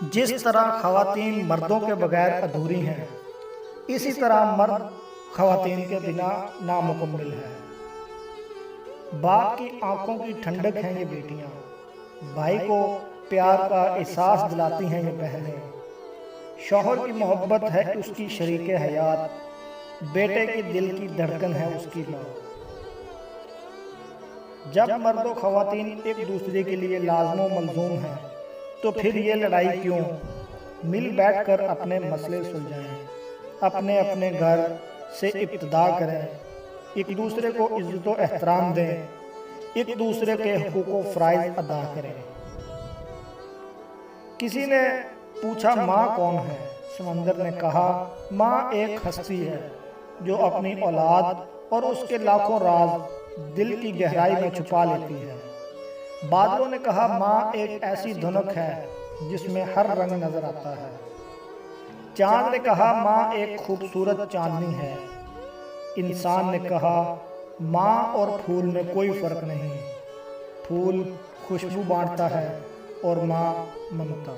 जिस तरह ख़वातीन मर्दों के बगैर अधूरी हैं, इसी तरह मर्द ख़वातीन के बिना नामुकम्मल है। बाप की आंखों की ठंडक हैं ये बेटियां, भाई को प्यार का एहसास दिलाती हैं ये बहनें। शौहर की मोहब्बत है उसकी शरीके हयात, बेटे के दिल की धड़कन है उसकी माँ। जब मर्द व ख़वातीन एक दूसरे के लिए लाज़िम व मलज़ूम हैं, तो फिर ये लड़ाई क्यों? मिल बैठ कर अपने मसले सुलझाएं, अपने अपने घर से इब्तिदा करें, एक दूसरे को इज़्ज़त व एहतराम दें, एक दूसरे के हुकूक व फ़राइज़ अदा करें। किसी ने पूछा माँ कौन है? समंदर ने कहा माँ एक हस्ती है जो अपनी औलाद और उसके लाखों राज दिल की गहराई में छुपा लेती है। बादलों ने कहा माँ एक ऐसी धुनक है जिसमें हर रंग नजर आता है। चांद ने कहा माँ एक खूबसूरत चांदनी है। इंसान ने कहा माँ और फूल में कोई फर्क नहीं, फूल खुशबू बांटता है और माँ ममता।